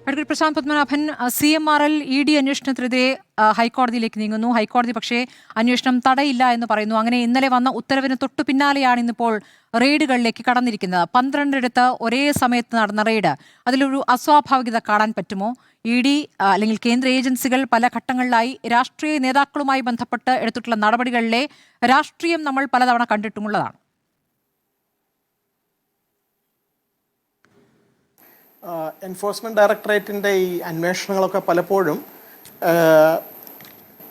Advocate Prashant Padmanabhan, CMRL ED അന്വേഷണത്തിനെതിരെ ഹൈക്കോടതിയിലേക്ക് നീങ്ങുന്നു. ഹൈക്കോടതി പക്ഷേ അന്വേഷണം തടയില്ല എന്ന് പറയുന്നു. അങ്ങനെ ഇന്നലെ വന്ന ഉത്തരവിന് തൊട്ടു പിന്നാലെയാണ് ഇന്നിപ്പോൾ റെയ്ഡുകളിലേക്ക് കടന്നിരിക്കുന്നത്. 12 ഒരേ സമയത്ത് നടന്ന റെയ്ഡ്, അതിലൊരു അസ്വാഭാവികത കാണാൻ പറ്റുമോ? ED അല്ലെങ്കിൽ കേന്ദ്ര ഏജൻസികൾ പല ഘട്ടങ്ങളിലായി രാഷ്ട്രീയ നേതാക്കളുമായി ബന്ധപ്പെട്ട് എടുത്തിട്ടുള്ള നടപടികളിലെ രാഷ്ട്രീയം നമ്മൾ പലതവണ കണ്ടിട്ടുമുള്ളതാണ്. എൻഫോഴ്സ്മെൻറ്റ് ഡയറക്ടറേറ്റിൻ്റെ ഈ അന്വേഷണങ്ങളൊക്കെ പലപ്പോഴും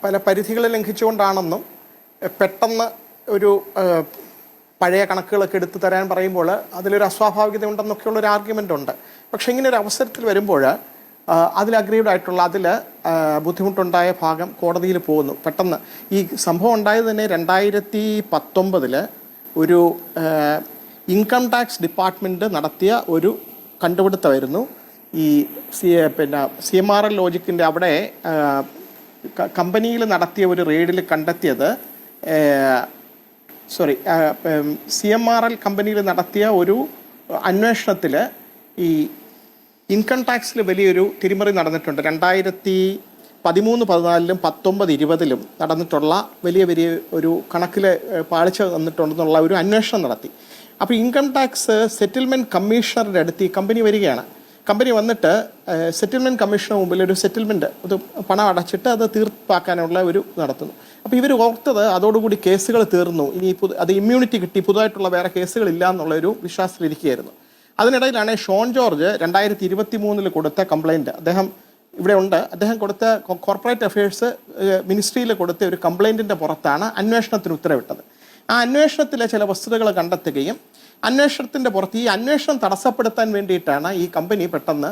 പല പരിധികൾ ലംഘിച്ചുകൊണ്ടാണെന്നും പെട്ടെന്ന് ഒരു പഴയ കണക്കുകളൊക്കെ എടുത്തു തരാൻ പറയുമ്പോൾ അതിലൊരു അസ്വാഭാവികത ഉണ്ടെന്നൊക്കെയുള്ളൊരു ആർഗ്യുമെൻ്റ് ഉണ്ട്. പക്ഷേ ഇങ്ങനെ ഒരു അവസരത്തിൽ വരുമ്പോൾ അതിൽ അഗ്രീവ്ഡ് ആയിട്ടുള്ള അതിൽ ബുദ്ധിമുട്ടുണ്ടായ ഭാഗം കോടതിയിൽ പോകുന്നു. പെട്ടെന്ന് ഈ സംഭവം ഉണ്ടായത് തന്നെ 2019 ഒരു ഇൻകം ടാക്സ് ഡിപ്പാർട്ട്മെൻറ്റ് നടത്തിയ ഒരു കണ്ടുപിടുത്തമായിരുന്നു. ഈ CMRL ലോജിക്കിൻ്റെ അവിടെ കമ്പനിയിൽ നടത്തിയ ഒരു റെയ്ഡിൽ കണ്ടെത്തിയത് CMRL കമ്പനിയിൽ നടത്തിയ ഒരു അന്വേഷണത്തിൽ ഈ ഇൻകം ടാക്സിൽ വലിയൊരു തിരിമറി നടന്നിട്ടുണ്ട്. 2013-14 19-20 നടന്നിട്ടുള്ള വലിയ ഒരു കണക്കിൽ പാളിച്ച വന്നിട്ടുണ്ടെന്നുള്ള ഒരു അന്വേഷണം നടത്തി. അപ്പോൾ ഇൻകം ടാക്സ് സെറ്റിൽമെൻറ്റ് കമ്മീഷണറുടെ അടുത്ത് ഈ കമ്പനി വരികയാണ്. കമ്പനി വന്നിട്ട് സെറ്റിൽമെൻറ്റ് കമ്മീഷന് മുമ്പിൽ ഒരു സെറ്റിൽമെൻറ്റ് അത് പണം അടച്ചിട്ട് അത് തീർപ്പാക്കാനുള്ള ഒരു നടത്തുന്നു. അപ്പോൾ ഇവർ ഓർത്തത് അതോടുകൂടി കേസുകൾ തീർന്നു, ഇനി അത് ഇമ്മ്യൂണിറ്റി കിട്ടി, പുതുതായിട്ടുള്ള വേറെ കേസുകളില്ല എന്നുള്ളൊരു വിശ്വാസത്തിലിരിക്കുകയായിരുന്നു. അതിനിടയിലാണ് ഷോൺ ജോർജ് 2023 കൊടുത്ത കംപ്ലയിൻറ്റ്, അദ്ദേഹം ഇവിടെ ഉണ്ട്, അദ്ദേഹം കൊടുത്ത കോർപ്പറേറ്റ് അഫയേഴ്സ് മിനിസ്ട്രിയിൽ കൊടുത്ത ഒരു കംപ്ലയിൻറ്റിൻ്റെ പുറത്താണ് അന്വേഷണത്തിന് ഉത്തരവിട്ടത്. ആ അന്വേഷണത്തിലെ ചില വസ്തുതകൾ കണ്ടെത്തുകയും അന്വേഷണത്തിൻ്റെ പുറത്ത് ഈ അന്വേഷണം തടസ്സപ്പെടുത്താൻ വേണ്ടിയിട്ടാണ് ഈ കമ്പനി പെട്ടെന്ന്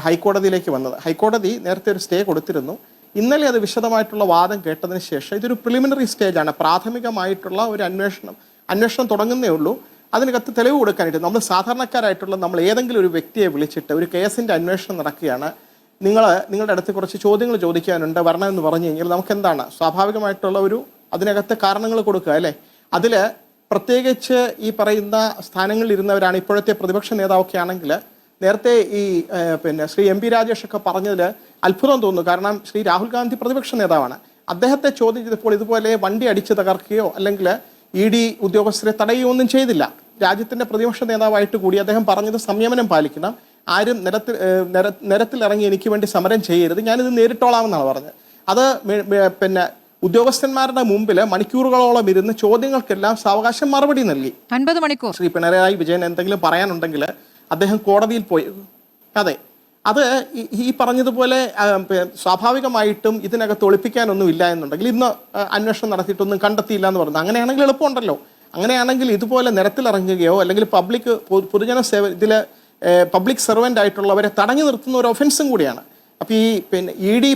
ഹൈക്കോടതിയിലേക്ക് വന്നത്. ഹൈക്കോടതി നേരത്തെ ഒരു സ്റ്റേ കൊടുത്തിരുന്നു. ഇന്നലെ അത് വിശദമായിട്ടുള്ള വാദം കേട്ടതിന് ശേഷം ഇതൊരു പ്രിലിമിനറി സ്റ്റേജാണ്, പ്രാഥമികമായിട്ടുള്ള ഒരു അന്വേഷണം തുടങ്ങുന്നേ ഉള്ളൂ. അതിനകത്ത് തെളിവ് കൊടുക്കാനായിട്ട് നമ്മൾ സാധാരണക്കാരായിട്ടുള്ള നമ്മൾ ഏതെങ്കിലും ഒരു വ്യക്തിയെ വിളിച്ചിട്ട് ഒരു കേസിൻ്റെ അന്വേഷണം നടക്കുകയാണ്, നിങ്ങളുടെ അടുത്ത് കുറച്ച് ചോദ്യങ്ങൾ ചോദിക്കാനുണ്ട്, വരണമെന്ന് പറഞ്ഞു കഴിഞ്ഞാൽ നമുക്ക് എന്താണ് സ്വാഭാവികമായിട്ടുള്ള ഒരു അതിനകത്ത് കാരണങ്ങൾ കൊടുക്കുക അല്ലേ. അതിൽ പ്രത്യേകിച്ച് ഈ പറയുന്ന സ്ഥാനങ്ങളിൽ ഇരുന്നവരാണ് ഇപ്പോഴത്തെ പ്രതിപക്ഷ നേതാവൊക്കെ ആണെങ്കിൽ നേരത്തെ ഈ ശ്രീ MP രാജേഷൊക്കെ പറഞ്ഞതിൽ അത്ഭുതം തോന്നുന്നു. കാരണം ശ്രീ രാഹുൽ ഗാന്ധി പ്രതിപക്ഷ നേതാവാണ്. അദ്ദേഹത്തെ ചോദ്യം ചെയ്തപ്പോൾ ഇതുപോലെ വണ്ടി അടിച്ച് തകർക്കുകയോ അല്ലെങ്കിൽ ED ഉദ്യോഗസ്ഥരെ തടയുകയോ ഒന്നും ചെയ്തില്ല. രാജ്യത്തിൻ്റെ പ്രതിപക്ഷ നേതാവായിട്ട് കൂടി അദ്ദേഹം പറഞ്ഞത് സംയമനം പാലിക്കണം, ആരും നിരത്തിലിറങ്ങി എനിക്ക് വേണ്ടി സമരം ചെയ്യരുത്, ഞാനിത് നേരിട്ടോളാമെന്നാണ് പറഞ്ഞത്. അത് ഉദ്യോഗസ്ഥന്മാരുടെ മുമ്പിൽ മണിക്കൂറുകളോളം ഇരുന്ന് ചോദ്യങ്ങൾക്കെല്ലാം സാവകാശം മറുപടി നൽകി. 50 മണിക്കൂർ ശ്രീ പിണറായി വിജയൻ എന്തെങ്കിലും പറയാനുണ്ടെങ്കിൽ അദ്ദേഹം കോടതിയിൽ പോയി. അതെ, അത് ഈ പറഞ്ഞതുപോലെ സ്വാഭാവികമായിട്ടും ഇതിനകത്ത് ഒളിപ്പിക്കാനൊന്നും ഇല്ല എന്നുണ്ടെങ്കിൽ ഇന്ന് അന്വേഷണം നടത്തിയിട്ടൊന്നും കണ്ടെത്തിയില്ല എന്ന് പറഞ്ഞു. അങ്ങനെയാണെങ്കിൽ എളുപ്പമുണ്ടല്ലോ. അങ്ങനെയാണെങ്കിൽ ഇതുപോലെ നിരത്തിലിറങ്ങുകയോ അല്ലെങ്കിൽ പൊതുജന ഇതിൽ പബ്ലിക് സെർവൻ്റ് ആയിട്ടുള്ളവരെ തടഞ്ഞു നിർത്തുന്ന ഒരു ഒഫൻസും കൂടിയാണ്. അപ്പോൾ ഈ ED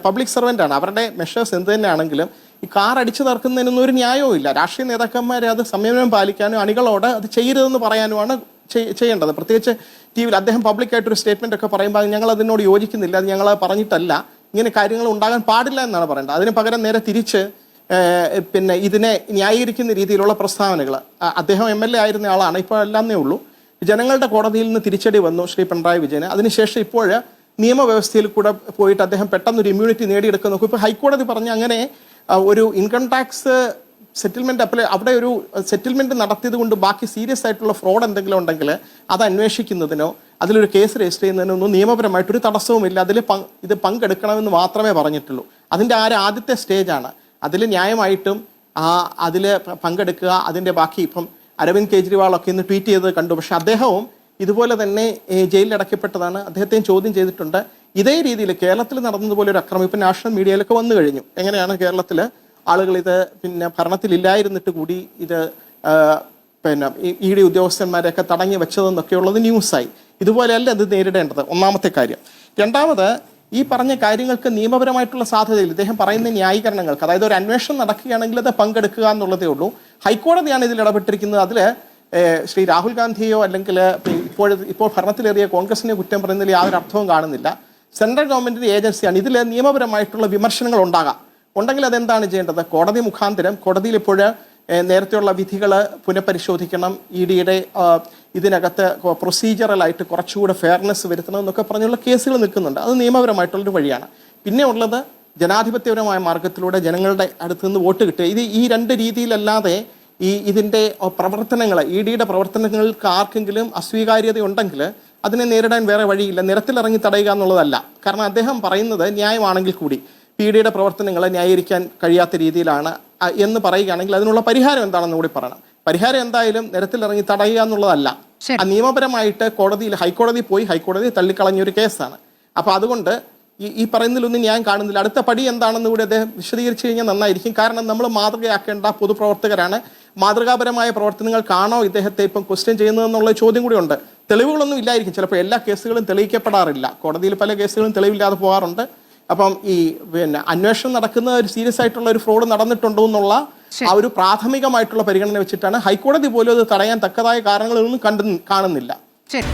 പബ്ലിക് സെർവൻ്റാണ്, അവരുടെ മെഷേഴ്സ് എന്ത് തന്നെയാണെങ്കിലും ഈ കാർ അടിച്ചു തർക്കുന്നതിനൊന്നും ഒരു ന്യായവും ഇല്ല. രാഷ്ട്രീയ നേതാക്കന്മാരെ അത് സംയമനം പാലിക്കാനും അണികളോട് അത് ചെയ്യരുതെന്ന് പറയാനുമാണ് ചെയ്യേണ്ടത്. പ്രത്യേകിച്ച് TV-യിൽ അദ്ദേഹം പബ്ലിക്കായിട്ടൊരു സ്റ്റേറ്റ്മെൻ്റ് ഒക്കെ പറയുമ്പോൾ ഞങ്ങൾ അതിനോട് യോജിക്കുന്നില്ല, അത് ഞങ്ങൾ പറഞ്ഞിട്ടല്ല, ഇങ്ങനെ കാര്യങ്ങൾ ഉണ്ടാകാൻ പാടില്ല എന്നാണ് പറയേണ്ടത്. അതിന് പകരം നേരെ തിരിച്ച് ഇതിനെ ന്യായീകരിക്കുന്ന രീതിയിലുള്ള പ്രസ്താവനകൾ. അദ്ദേഹം MLA ആയിരുന്ന ആളാണ്, ഇപ്പോൾ അല്ലാന്നേ ഉള്ളൂ. ജനങ്ങളുടെ കോടതിയിൽ നിന്ന് തിരിച്ചടി വന്നു ശ്രീ പിണറായി വിജയന്. അതിനുശേഷം ഇപ്പോൾ നിയമവ്യവസ്ഥയിൽ കൂടെ പോയിട്ട് അദ്ദേഹം പെട്ടെന്നൊരു ഇമ്മ്യൂണിറ്റി നേടിയെടുക്കാൻ നോക്കും. ഇപ്പോൾ ഹൈക്കോടതി പറഞ്ഞ അങ്ങനെ ഒരു ഇൻകം ടാക്സ് സെറ്റിൽമെൻറ്റ് അവിടെ ഒരു സെറ്റിൽമെൻറ്റ് നടത്തിയത് കൊണ്ട് ബാക്കി സീരിയസ് ആയിട്ടുള്ള ഫ്രോഡ് എന്തെങ്കിലും ഉണ്ടെങ്കിൽ അത് അന്വേഷിക്കുന്നതിനോ അതിലൊരു കേസ് രജിസ്റ്റർ ചെയ്യുന്നതിനോ ഒന്നും നിയമപരമായിട്ടൊരു തടസ്സവുമില്ല. ഇത് പങ്കെടുക്കണമെന്ന് മാത്രമേ പറഞ്ഞിട്ടുള്ളൂ. അതിൻ്റെ ആദ്യത്തെ സ്റ്റേജാണ്. അതിൽ ന്യായമായിട്ടും അതിൽ പങ്കെടുക്കുക. അതിൻ്റെ ബാക്കി ഇപ്പം അരവിന്ദ് കെജ്രിവാളൊക്കെ ഇന്ന് ട്വീറ്റ് ചെയ്തത് കണ്ടു. പക്ഷെ അദ്ദേഹവും ഇതുപോലെ തന്നെ ജയിലിൽ അടയ്ക്കപ്പെട്ടതാണ്. അദ്ദേഹത്തെയും ചോദ്യം ചെയ്തിട്ടുണ്ട്. ഇതേ രീതിയിൽ കേരളത്തിൽ നടന്നതുപോലെ ഒരു അക്രമം ഇപ്പം നാഷണൽ മീഡിയയിലൊക്കെ വന്നു കഴിഞ്ഞു. എങ്ങനെയാണ് കേരളത്തിൽ ആളുകൾ ഇത് ഭരണത്തിലില്ലായിരുന്നിട്ട് കൂടി ഇത് ED ഉദ്യോഗസ്ഥന്മാരെയൊക്കെ തടഞ്ഞു വെച്ചതെന്നൊക്കെയുള്ളത് ന്യൂസായി. ഇതുപോലെയല്ല ഇത് നേരിടേണ്ടത്, ഒന്നാമത്തെ കാര്യം. രണ്ടാമത്, ഈ പറഞ്ഞ കാര്യങ്ങൾക്ക് നിയമപരമായിട്ടുള്ള സാധ്യതയിൽ ഇദ്ദേഹം പറയുന്ന ന്യായീകരണങ്ങൾക്ക്, അതായത് ഒരു അന്വേഷണം നടക്കുകയാണെങ്കിൽ അത് പങ്കെടുക്കുക എന്നുള്ളതേ ഉള്ളൂ. ഹൈക്കോടതിയാണ് ഇതിൽ ഇടപെട്ടിരിക്കുന്നത്. അതിൽ ശ്രീ രാഹുൽ ഗാന്ധിയോ അല്ലെങ്കിൽ ഇപ്പോൾ ഭരണത്തിലേറിയ കോൺഗ്രസിനെ കുറ്റം പറയുന്നതിൽ യാതൊരു അർത്ഥവും കാണുന്നില്ല. സെൻട്രൽ ഗവൺമെൻറ്റിൻ്റെ ഏജൻസിയാണ്. ഇതിൽ നിയമപരമായിട്ടുള്ള വിമർശനങ്ങൾ ഉണ്ടെങ്കിൽ അതെന്താണ് ചെയ്യേണ്ടത്? കോടതി മുഖാന്തരം, കോടതിയിൽ ഇപ്പോൾ നേരത്തെയുള്ള വിധികൾ പുനഃപരിശോധിക്കണം, ഇ ഡിയുടെ ഇതിനകത്ത് പ്രൊസീജിയറലായിട്ട് കുറച്ചുകൂടെ ഫെയർനെസ് വരുത്തണം എന്നൊക്കെ പറഞ്ഞുള്ള കേസുകൾ നിൽക്കുന്നുണ്ട്. അത് നിയമപരമായിട്ടുള്ളൊരു വഴിയാണ്. പിന്നെ ഉള്ളത് ജനാധിപത്യപരമായ മാർഗത്തിലൂടെ ജനങ്ങളുടെ അടുത്ത് നിന്ന് വോട്ട് കിട്ടുക. ഈ രണ്ട് രീതിയിലല്ലാതെ ഇതിൻ്റെ പ്രവർത്തനങ്ങൾ, ഇ ഡിയുടെ പ്രവർത്തനങ്ങൾക്ക് ആർക്കെങ്കിലും അസ്വീകാര്യത ഉണ്ടെങ്കിൽ അതിനെ നേരിടാൻ വേറെ വഴിയില്ല. നിരത്തിലിറങ്ങി തടയുക എന്നുള്ളതല്ല. കാരണം അദ്ദേഹം പറയുന്നത് ന്യായമാണെങ്കിൽ കൂടി ഇ ഡിയുടെ പ്രവർത്തനങ്ങളെ ന്യായീകരിക്കാൻ കഴിയാത്ത രീതിയിലാണ് എന്ന് പറയുകയാണെങ്കിൽ അതിനുള്ള പരിഹാരം എന്താണെന്ന് കൂടി പറയണം. പരിഹാരം എന്തായാലും നിരത്തിലിറങ്ങി തടയുക എന്നുള്ളതല്ല. നിയമപരമായിട്ട് ഹൈക്കോടതി പോയി ഹൈക്കോടതി തള്ളിക്കളഞ്ഞൊരു കേസാണ്. അപ്പോൾ അതുകൊണ്ട് ഈ പറയുന്നതിലൊന്നും ഞാൻ കാണുന്നില്ല. അടുത്ത പടി എന്താണെന്ന് കൂടി അദ്ദേഹം വിശദീകരിച്ചു കഴിഞ്ഞാൽ നന്നായിരിക്കും. കാരണം നമ്മൾ മാതൃകയാക്കേണ്ട പൊതുപ്രവർത്തകരാണ്. മാതൃകാപരമായ പ്രവർത്തനങ്ങൾക്കാണോ ഇദ്ദേഹത്തെ ഇപ്പം ക്വസ്റ്റ്യൻ ചെയ്യുന്നതെന്നുള്ള ചോദ്യം കൂടി ഉണ്ട്. തെളിവുകളൊന്നും ഇല്ലായിരിക്കും. ചിലപ്പോൾ എല്ലാ കേസുകളും തെളിയിക്കപ്പെടാറില്ല. കോടതിയിൽ പല കേസുകളും തെളിവില്ലാതെ പോകാറുണ്ട്. അപ്പം അന്വേഷണം നടക്കുന്ന ഒരു സീരിയസ് ആയിട്ടുള്ള ഒരു ഫ്രോഡ് നടന്നിട്ടുണ്ടോ എന്നുള്ള ആ ഒരു പ്രാഥമികമായിട്ടുള്ള പരിഗണന വെച്ചിട്ടാണ് ഹൈക്കോടതി പോലും അത് തടയാൻ തക്കതായ കാരണങ്ങളൊന്നും കാണുന്നില്ല. ശരി.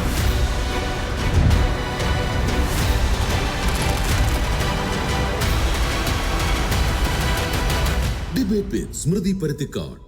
Debate with Smriti Parathikkad.